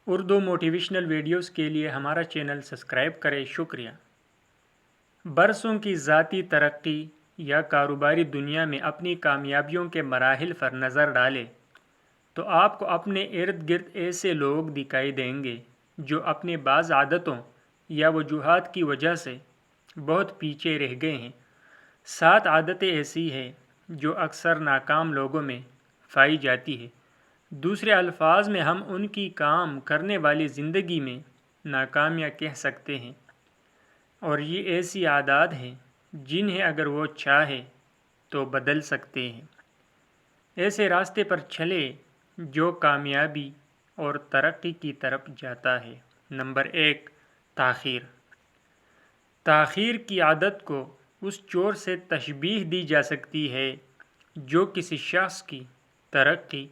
Urdu motivational videos کے لیے ہمارا چینل سبسکرائب کریں، شکریہ۔ برسوں کی ذاتی ترقی یا کاروباری دنیا میں اپنی کامیابیوں کے مراحل پر نظر ڈالیں تو آپ کو اپنے ارد گرد ایسے لوگ دکھائی دیں گے جو اپنے بعض عادتوں یا وجوہات کی وجہ سے بہت پیچھے رہ گئے ہیں۔ 7 عادتیں ایسی ہیں جو اکثر ناکام لوگوں میں پائی جاتی ہے۔ دوسرے الفاظ میں ہم ان کی کام کرنے والی زندگی میں ناکامیاں کہہ سکتے ہیں، اور یہ ایسی عادات ہیں جنہیں اگر وہ چاہے تو بدل سکتے ہیں۔ ایسے راستے پر چلے جو کامیابی اور ترقی کی طرف جاتا ہے۔ نمبر 1، تاخیر۔ تاخیر کی عادت کو اس چور سے تشبیہ دی جا سکتی ہے جو کسی شخص کی ترقی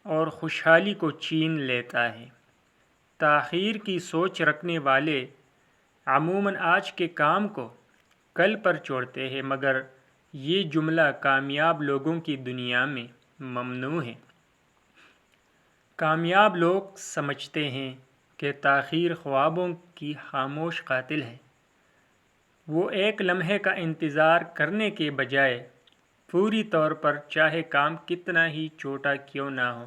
اور خوشحالی کو چھین لیتا ہے۔ تاخیر کی سوچ رکھنے والے عموماً آج کے کام کو کل پر چھوڑتے ہیں، مگر یہ جملہ کامیاب لوگوں کی دنیا میں ممنوع ہے۔ کامیاب لوگ سمجھتے ہیں کہ تاخیر خوابوں کی خاموش قاتل ہے۔ وہ ایک لمحے کا انتظار کرنے کے بجائے پوری طور پر، چاہے کام کتنا ہی چھوٹا کیوں نہ ہو،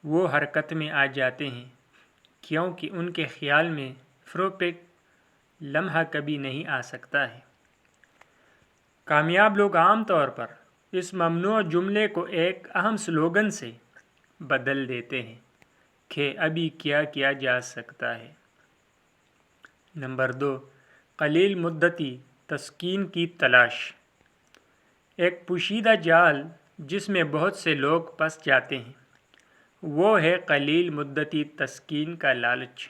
وہ حرکت میں آ جاتے ہیں، کیونکہ ان کے خیال میں پرفیکٹ لمحہ کبھی نہیں آ سکتا ہے۔ کامیاب لوگ عام طور پر اس ممنوع جملے کو ایک اہم سلوگن سے بدل دیتے ہیں کہ ابھی کیا کیا جا سکتا ہے۔ نمبر 2، قلیل مدتی تسکین کی تلاش۔ ایک پوشیدہ جال جس میں بہت سے لوگ پھنس جاتے ہیں وہ ہے قلیل مدتی تسکین کا لالچ۔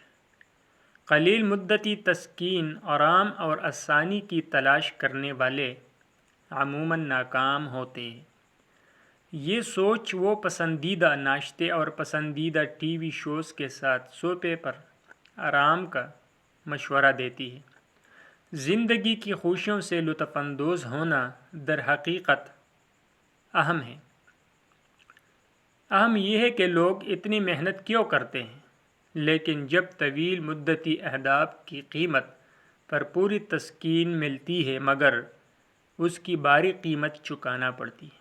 قلیل مدتی تسکین، آرام اور آسانی کی تلاش کرنے والے عموماً ناکام ہوتے ہیں۔ یہ سوچ وہ پسندیدہ ناشتے اور پسندیدہ ٹی وی شوز کے ساتھ صوفے پر آرام کا مشورہ دیتی ہے۔ زندگی کی خوشیوں سے لطف اندوز ہونا در حقیقت اہم ہے۔ اہم یہ ہے کہ لوگ اتنی محنت کیوں کرتے ہیں، لیکن جب طویل مدتی اہداف کی قیمت پر پوری تسکین ملتی ہے مگر اس کی بھاری قیمت چکانا پڑتی ہے۔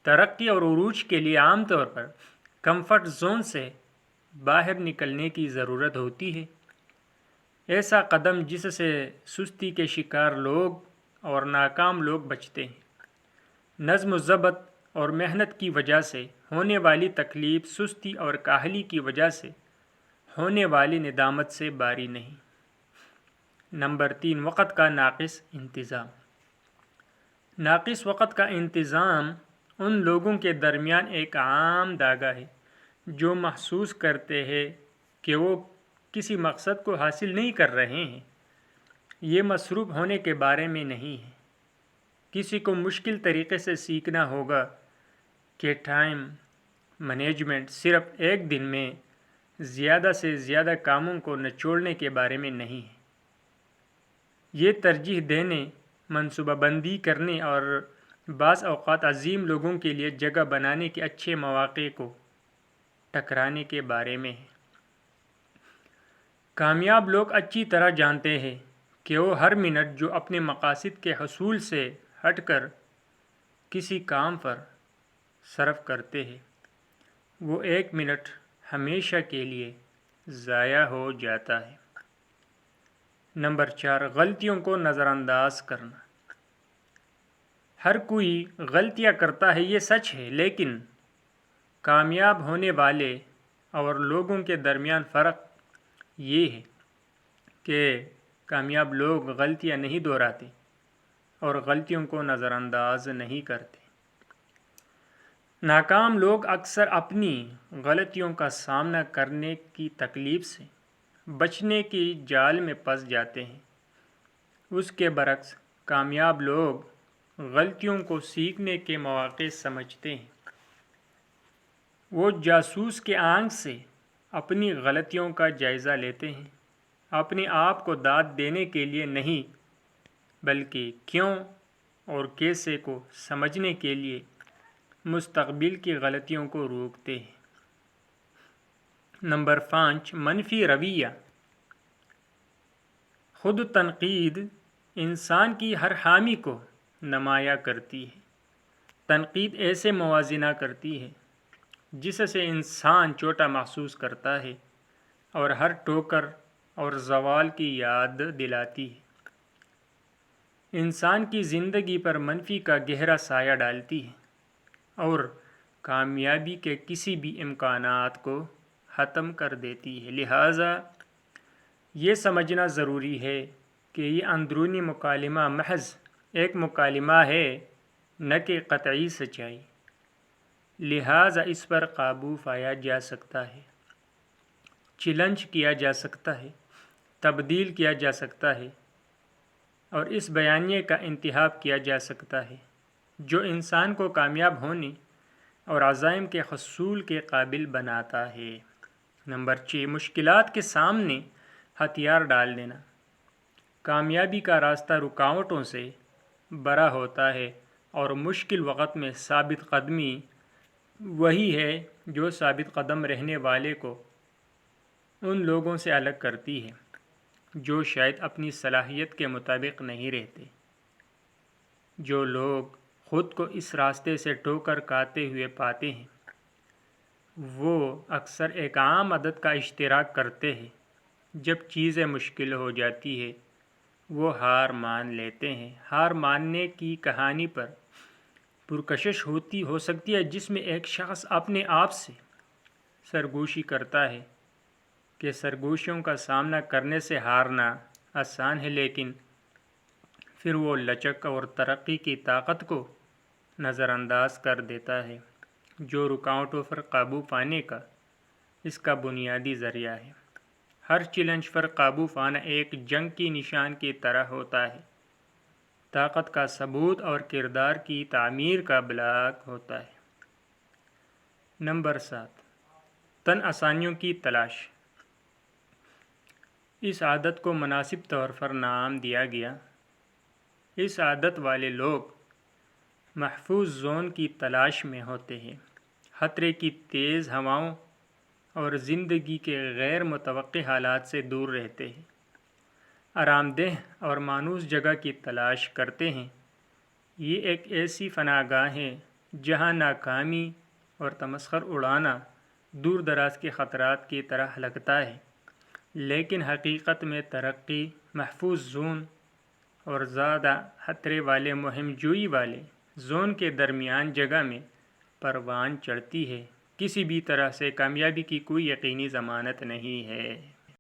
ترقی اور عروج کے لیے عام طور پر کمفرٹ زون سے باہر نکلنے کی ضرورت ہوتی ہے۔ ایسا قدم جس سے سستی کے شکار لوگ اور ناکام لوگ بچتے ہیں۔ نظم و ضبط اور محنت کی وجہ سے ہونے والی تکلیف سستی اور کاہلی کی وجہ سے ہونے والی ندامت سے باری نہیں۔ نمبر 3، وقت کا ناقص انتظام۔ ناقص وقت کا انتظام ان لوگوں کے درمیان ایک عام داغ ہے جو محسوس کرتے ہیں کہ وہ کسی مقصد کو حاصل نہیں کر رہے ہیں۔ یہ مصروف ہونے کے بارے میں نہیں ہے۔ کسی کو مشکل طریقے سے سیکھنا ہوگا کہ ٹائم مینجمنٹ صرف ایک دن میں زیادہ سے زیادہ کاموں کو نچوڑنے کے بارے میں نہیں ہے۔ یہ ترجیح دینے، منصوبہ بندی کرنے اور بعض اوقات عظیم لوگوں کے لیے جگہ بنانے کے اچھے مواقع کو ٹکرانے کے بارے میں ہے۔ کامیاب لوگ اچھی طرح جانتے ہیں کہ وہ ہر منٹ جو اپنے مقاصد کے حصول سے ہٹ کر کسی کام پر صرف کرتے ہیں وہ ایک منٹ ہمیشہ کے لیے ضائع ہو جاتا ہے۔ نمبر 4، غلطیوں کو نظر انداز کرنا۔ ہر کوئی غلطیاں کرتا ہے، یہ سچ ہے، لیکن کامیاب ہونے والے اور لوگوں کے درمیان فرق یہ ہے کہ کامیاب لوگ غلطیاں نہیں دہراتے اور غلطیوں کو نظر انداز نہیں کرتے۔ ناکام لوگ اکثر اپنی غلطیوں کا سامنا کرنے کی تکلیف سے بچنے کی جال میں پھنس جاتے ہیں۔ اس کے برعکس کامیاب لوگ غلطیوں کو سیکھنے کے مواقع سمجھتے ہیں۔ وہ جاسوس کے آنکھ سے اپنی غلطیوں کا جائزہ لیتے ہیں، اپنے آپ کو داد دینے کے لیے نہیں بلکہ کیوں اور کیسے کو سمجھنے کے لیے مستقبل کی غلطیوں کو روکتے ہیں۔ نمبر 5 منفی رویہ۔ خود تنقید انسان کی ہر خامی کو نمایاں کرتی ہے۔ تنقید ایسے موازنہ کرتی ہے جس سے انسان چھوٹا محسوس کرتا ہے اور ہر ٹھوکر اور زوال کی یاد دلاتی ہے۔ انسان کی زندگی پر منفی کا گہرا سایہ ڈالتی ہے اور کامیابی کے کسی بھی امکانات کو ختم کر دیتی ہے۔ لہٰذا یہ سمجھنا ضروری ہے کہ یہ اندرونی مکالمہ محض ایک مکالمہ ہے، نہ کہ قطعی سچائی۔ لہٰذا اس پر قابو پایا جا سکتا ہے، چیلنج کیا جا سکتا ہے، تبدیل کیا جا سکتا ہے اور اس بیانیے کا انتخاب کیا جا سکتا ہے جو انسان کو کامیاب ہونے اور عزائم کے حصول کے قابل بناتا ہے۔ نمبر 6 مشکلات کے سامنے ہتھیار ڈال دینا۔ کامیابی کا راستہ رکاوٹوں سے بھرا ہوتا ہے اور مشکل وقت میں ثابت قدمی وہی ہے جو ثابت قدم رہنے والے کو ان لوگوں سے الگ کرتی ہے جو شاید اپنی صلاحیت کے مطابق نہیں رہتے۔ جو لوگ خود کو اس راستے سے ٹھوکر کھاتے ہوئے پاتے ہیں وہ اکثر ایک عام عادت کا اشتراک کرتے ہیں۔ جب چیزیں مشکل ہو جاتی ہے وہ ہار مان لیتے ہیں۔ ہار ماننے کی کہانی پر پرکشش ہو سکتی ہے جس میں ایک شخص اپنے آپ سے سرگوشی کرتا ہے کہ سرگوشیوں کا سامنا کرنے سے ہارنا آسان ہے، لیکن پھر وہ لچک اور ترقی کی طاقت کو نظر انداز کر دیتا ہے جو رکاوٹوں پر قابو پانے کا اس کا بنیادی ذریعہ ہے۔ ہر چیلنج پر قابو پانا ایک جنگ کی نشان کی طرح ہوتا ہے، طاقت کا ثبوت اور کردار کی تعمیر کا بلاک ہوتا ہے۔ نمبر 7 تن آسانیوں کی تلاش۔ اس عادت کو مناسب طور پر نام دیا گیا۔ اس عادت والے لوگ محفوظ زون کی تلاش میں ہوتے ہیں، خطرے کی تیز ہواؤں اور زندگی کے غیر متوقع حالات سے دور رہتے ہیں، آرام دہ اور مانوس جگہ کی تلاش کرتے ہیں۔ یہ ایک ایسی پناہ گاہ ہے جہاں ناکامی اور تمسخر اڑانا دور دراز کے خطرات کی طرح لگتا ہے، لیکن حقیقت میں ترقی محفوظ زون اور زیادہ خطرے والے مہم جوئی والے زون کے درمیان جگہ میں پروان چڑھتی ہے۔ کسی بھی طرح سے کامیابی کی کوئی یقینی ضمانت نہیں ہے۔